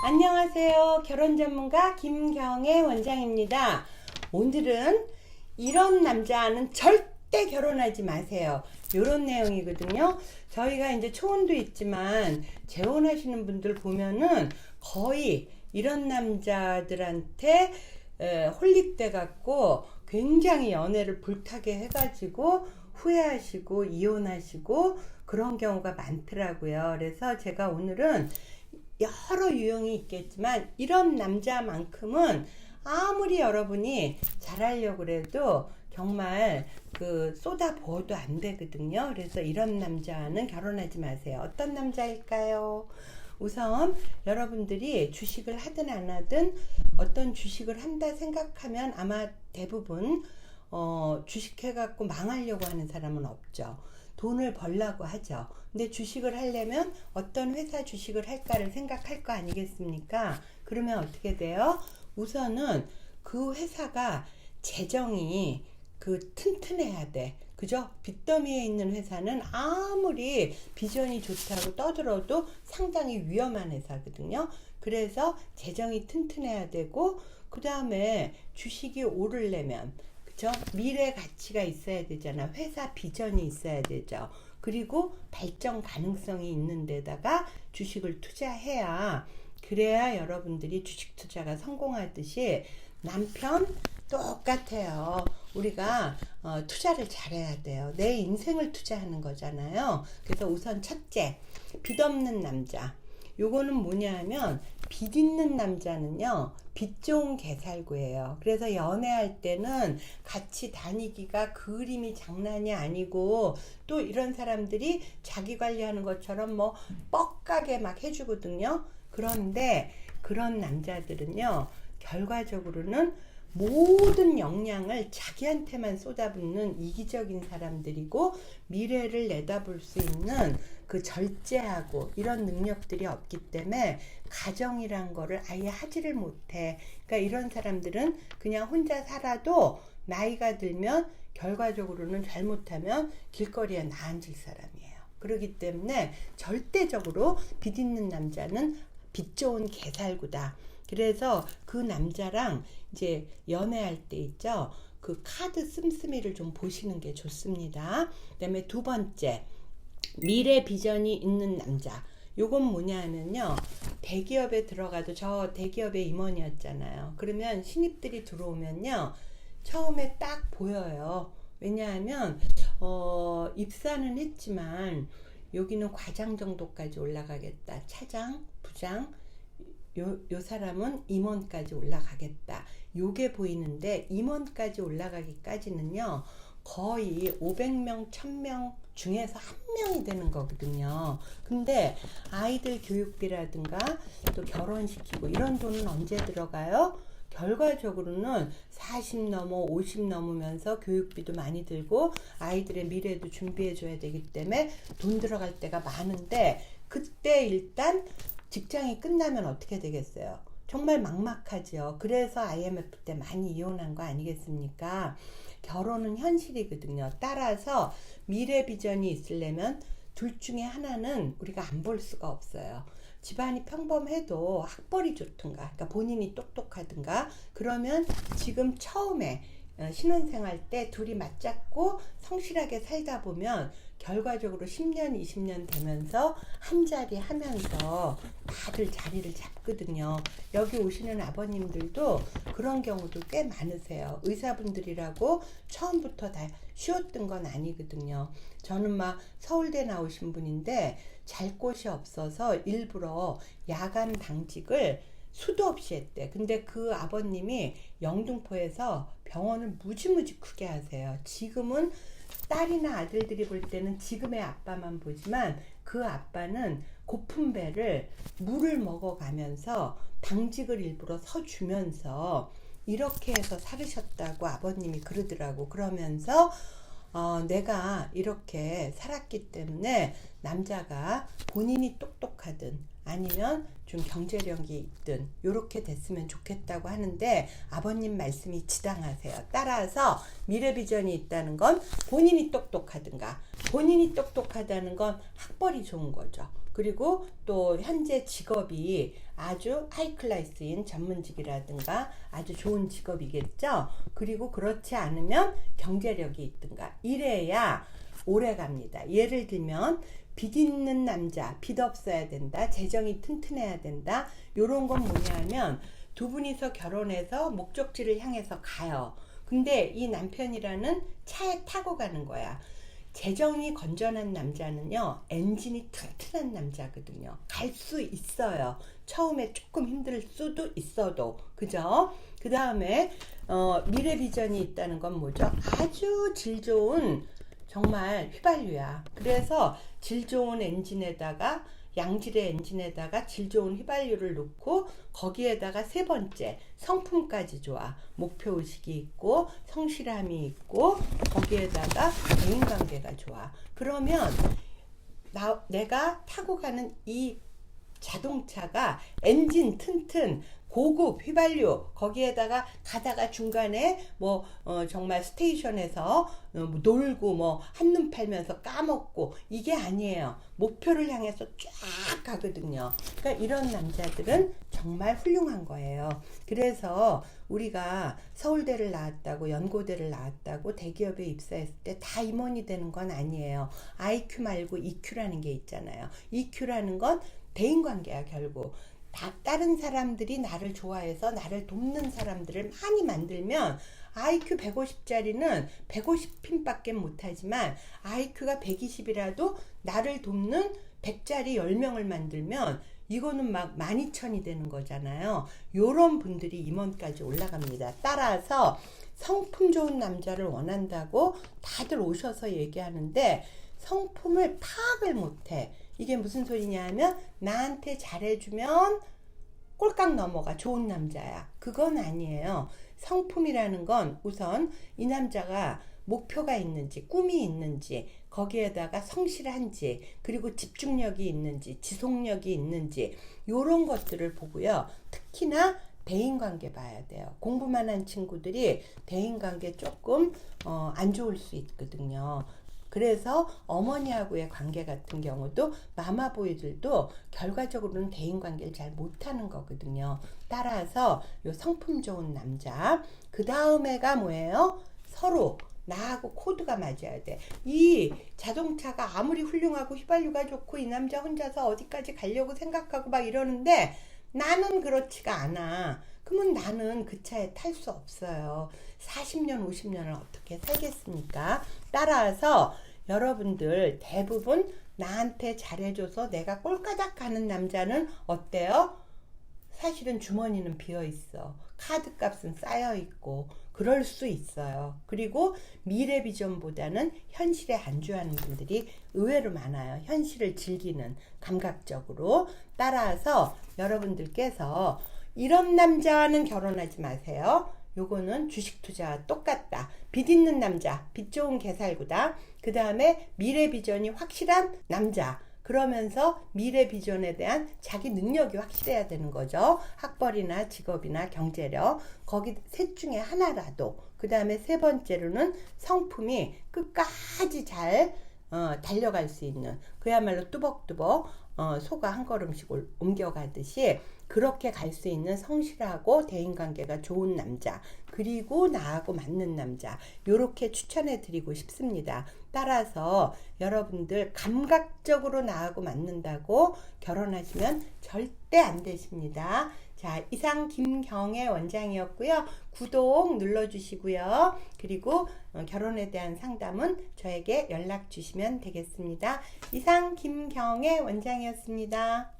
안녕하세요. 결혼 전문가 김경애 원장입니다. 오늘은 이런 남자는 절대 결혼하지 마세요. 이런 내용이거든요. 저희가 이제 초혼도 있지만 재혼하시는 분들 보면은 거의 이런 남자들한테 홀릭돼 갖고 굉장히 연애를 불타게 해가지고 후회하시고 이혼하시고 그런 경우가 많더라고요. 그래서 제가 오늘은 여러 유형이 있겠지만 이런 남자만큼은 아무리 여러분이 잘하려고 그래도 정말 쏟아 부어도 안 되거든요. 그래서 이런 남자는 결혼하지 마세요. 어떤 남자일까요? 우선 여러분들이 주식을 하든 안 하든 어떤 주식을 한다 생각하면 아마 대부분 주식해갖고 망하려고 하는 사람은 없죠. 돈을 벌라고 하죠. 근데 주식을 하려면 어떤 회사 주식을 할까를 생각할 거 아니겠습니까? 그러면 어떻게 돼요? 우선은 그 회사가 재정이 튼튼해야 돼. 그죠? 빚더미에 있는 회사는 아무리 비전이 좋다고 떠들어도 상당히 위험한 회사거든요. 그래서 재정이 튼튼해야 되고, 그 다음에 주식이 오르려면 그쵸? 미래 가치가 있어야 되잖아. 회사 비전이 있어야 되죠. 그리고 발전 가능성이 있는 데다가 주식을 투자해야, 그래야 여러분들이 주식 투자가 성공하듯이 남편 똑같아요. 우리가 투자를 잘해야 돼요. 내 인생을 투자하는 거잖아요. 그래서 우선 첫째, 빚 없는 남자. 요거는 뭐냐 하면, 빚 있는 남자는요, 빚 좋은 개살구예요. 그래서 연애할 때는 같이 다니기가 그림이 장난이 아니고, 또 이런 사람들이 자기 관리하는 것처럼 뭐 뻑가게 막 해주거든요. 그런데 그런 남자들은요, 결과적으로는 모든 역량을 자기한테만 쏟아붓는 이기적인 사람들이고, 미래를 내다볼 수 있는 절제하고 이런 능력들이 없기 때문에 가정이란 거를 아예 하지를 못해. 그러니까 이런 사람들은 그냥 혼자 살아도 나이가 들면 결과적으로는 잘못하면 길거리에 나앉을 사람이에요. 그렇기 때문에 절대적으로 빚 있는 남자는 빚 좋은 개살구다. 그래서 그 남자랑 이제 연애할 때 있죠, 그 카드 씀씀이를 좀 보시는 게 좋습니다. 그 다음에 두 번째, 미래 비전이 있는 남자. 요건 뭐냐 하면요, 대기업에 들어가도, 저 대기업의 임원이었잖아요. 그러면 신입들이 들어오면요, 처음에 딱 보여요. 왜냐하면 입사는 했지만 여기는 과장 정도까지 올라가겠다. 차장, 부장, 요 사람은 임원까지 올라가겠다. 요게 보이는데, 임원까지 올라가기까지는요, 거의 500명, 1000명 중에서 한 명이 되는 거거든요. 근데 아이들 교육비라든가 또 결혼시키고 이런 돈은 언제 들어가요? 결과적으로는 40 넘어 50 넘으면서 교육비도 많이 들고 아이들의 미래도 준비해 줘야 되기 때문에 돈 들어갈 때가 많은데, 그때 일단 직장이 끝나면 어떻게 되겠어요? 정말 막막하죠. 그래서 IMF 때 많이 이혼한 거 아니겠습니까? 결혼은 현실이거든요. 따라서 미래 비전이 있으려면 둘 중에 하나는 우리가 안 볼 수가 없어요. 집안이 평범해도 학벌이 좋든가, 그러니까 본인이 똑똑하든가, 그러면 지금 처음에 신혼생활 때 둘이 맞잡고 성실하게 살다 보면 결과적으로 10년, 20년 되면서 한자리 하면서 다들 자리를 잡거든요. 여기 오시는 아버님들도 그런 경우도 꽤 많으세요. 의사분들이라고 처음부터 다 쉬웠던 건 아니거든요. 저는 막 서울대 나오신 분인데 잘 곳이 없어서 일부러 야간 당직을 수도 없이 했대. 근데 그 아버님이 영등포에서 병원을 무지무지 크게 하세요. 지금은 딸이나 아들들이 볼 때는 지금의 아빠만 보지만, 그 아빠는 고픈 배를 물을 먹어가면서 당직을 일부러 서주면서 이렇게 해서 살으셨다고 아버님이 그러더라고. 그러면서 내가 이렇게 살았기 때문에 남자가 본인이 똑똑 똑똑하든 아니면 좀 경제력이 있든 요렇게 됐으면 좋겠다고 하는데 아버님 말씀이 지당하세요. 따라서 미래 비전이 있다는 건 본인이 똑똑하든가, 본인이 똑똑하다는 건 학벌이 좋은 거죠. 그리고 또 현재 직업이 아주 하이클래스인 전문직이라든가 아주 좋은 직업이겠죠. 그리고 그렇지 않으면 경제력이 있든가 이래야 오래 갑니다. 예를 들면 빚 있는 남자, 빚 없어야 된다, 재정이 튼튼해야 된다, 요런 건 뭐냐면 두 분이서 결혼해서 목적지를 향해서 가요. 근데 이 남편이라는 차에 타고 가는 거야. 재정이 건전한 남자는요, 엔진이 튼튼한 남자거든요. 갈 수 있어요. 처음에 조금 힘들 수도 있어도, 그죠? 그 다음에 미래 비전이 있다는 건 뭐죠? 아주 질 좋은 정말 휘발유야. 그래서 질 좋은 엔진에다가, 양질의 엔진에다가 질 좋은 휘발유를 넣고 거기에다가 세 번째 성품까지 좋아. 목표의식이 있고 성실함이 있고 거기에다가 대인관계가 좋아. 그러면 내가 타고 가는 이 자동차가 엔진 튼튼 고급 휘발유 거기에다가 가다가 중간에 정말 스테이션에서 놀고 한눈 팔면서 까먹고 이게 아니에요. 목표를 향해서 쫙 가거든요. 그러니까 이런 남자들은 정말 훌륭한 거예요. 그래서 우리가 서울대를 나왔다고 연고대를 나왔다고 대기업에 입사했을 때 다 임원이 되는 건 아니에요. IQ 말고 EQ라는 게 있잖아요. EQ라는 건 대인관계야. 결국 다른 사람들이 나를 좋아해서 나를 돕는 사람들을 많이 만들면 IQ 150짜리는 150핀밖에 못하지만 IQ가 120이라도 나를 돕는 100짜리 10명을 만들면 이거는 막 12,000이 되는 거잖아요. 요런 분들이 임원까지 올라갑니다. 따라서 성품 좋은 남자를 원한다고 다들 오셔서 얘기하는데 성품을 파악을 못해. 이게 무슨 소리냐 하면 나한테 잘해주면 꼴깍 넘어가 좋은 남자야. 그건 아니에요. 성품이라는 건 우선 이 남자가 목표가 있는지 꿈이 있는지 거기에다가 성실한지 그리고 집중력이 있는지 지속력이 있는지 요런 것들을 보고요. 특히나 대인관계 봐야 돼요. 공부만 한 친구들이 대인관계 조금 안 좋을 수 있거든요. 그래서 어머니하고의 관계 같은 경우도 마마보이들도 결과적으로는 대인관계를 잘 못하는 거거든요. 따라서 요 성품 좋은 남자, 그 다음에가 뭐예요? 서로 나하고 코드가 맞아야 돼. 이 자동차가 아무리 훌륭하고 휘발유가 좋고 이 남자 혼자서 어디까지 가려고 생각하고 막 이러는데 나는 그렇지가 않아. 그러면 나는 그 차에 탈 수 없어요. 40년, 50년을 어떻게 살겠습니까? 따라서 여러분들 대부분 나한테 잘해줘서 내가 꼴까닥 가는 남자는 어때요? 사실은 주머니는 비어있어. 카드값은 쌓여있고 그럴 수 있어요. 그리고 미래 비전보다는 현실에 안주하는 분들이 의외로 많아요. 현실을 즐기는 감각적으로. 따라서 여러분들께서 이런 남자와는 결혼하지 마세요. 요거는 주식 투자와 똑같다. 빚 있는 남자, 빚 좋은 개살구다. 그 다음에 미래 비전이 확실한 남자. 그러면서 미래 비전에 대한 자기 능력이 확실해야 되는 거죠. 학벌이나 직업이나 경제력. 거기 셋 중에 하나라도. 그 다음에 세 번째로는 성품이 끝까지 잘 달려갈 수 있는 그야말로 뚜벅뚜벅 소가 한 걸음씩 옮겨가듯이 그렇게 갈 수 있는 성실하고 대인관계가 좋은 남자 그리고 나하고 맞는 남자 요렇게 추천해 드리고 싶습니다. 따라서 여러분들 감각적으로 나하고 맞는다고 결혼하시면 절대 안 되십니다. 자, 이상 김경애 원장이었고요. 구독 눌러주시고요. 그리고 결혼에 대한 상담은 저에게 연락 주시면 되겠습니다. 이상 김경애 원장이었습니다.